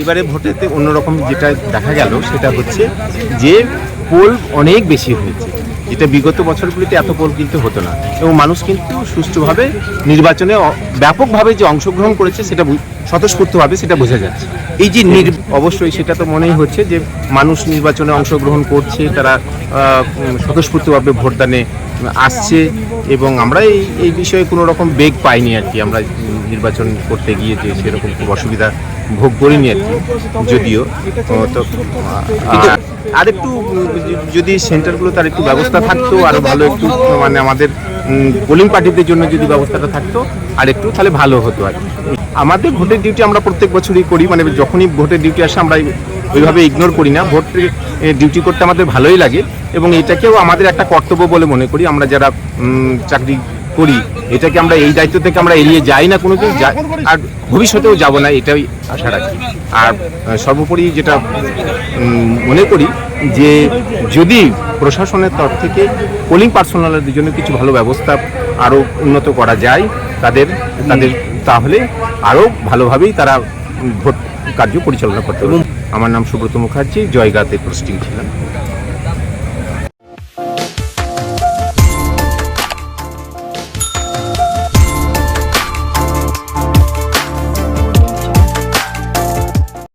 এবারে ভোটেতে অন্যরকম যেটা দেখা গেল সেটা হচ্ছে যে পোল অনেক বেশি হয়েছে, যেটা বিগত বছরগুলিতে এত পোল কিন্তু হতো না, এবং মানুষ কিন্তু সুষ্ঠুভাবে নির্বাচনে ব্যাপকভাবে যে অংশগ্রহণ করেছে সেটা স্বতঃস্ফূর্তভাবে সেটা বোঝা যাচ্ছে। এই যে অবশ্যই সেটা তো মনেই হচ্ছে যে মানুষ নির্বাচনে অংশগ্রহণ করছে, তারা স্বতঃস্ফূর্তভাবে ভোটদানে আসছে, এবং আমরা এই বিষয়ে কোনো রকম বেগ পাইনি আর কি। আমরা নির্বাচন করতে গিয়ে যে সেরকম খুব অসুবিধা ভোগ করিনি আর কি, যদিও তো আর একটু যদি সেন্টারগুলো তার একটু ব্যবস্থা থাকতো আরও ভালো, একটু মানে আমাদের পোলিং পার্টিদের জন্য যদি ব্যবস্থাটা থাকতো আর একটু, তাহলে ভালো হতো আর কি। আমাদের ভোটের ডিউটি আমরা প্রত্যেক বছরই করি, মানে যখনই ভোটের ডিউটি আসে আমরা ওইভাবে ইগনোর করি না। ভোট ডিউটি করতে আমাদের ভালোই লাগে, এবং এটাকেও আমাদের একটা কর্তব্য বলে মনে করি। আমরা যারা চাকরি করি, এটাকে আমরা এই দায়িত্ব থেকে আমরা এড়িয়ে যাই না কোনোদিন, আর ভবিষ্যতেও যাব না, এটাই আশা রাখি। আর সর্বোপরি যেটা মনে করি যে যদি প্রশাসনের তরফ থেকে পোলিং পার্সোনালদের জন্য কিছু ভালো ব্যবস্থা আরও উন্নত করা যায় তাদের তাহলে আরও ভালোভাবেই তারা ভোট কার্য পরিচালনা করতে পারবে। আমার নাম সুব্রত মুখার্জি, জয়গাঁতে পোস্টিং ছিলাম।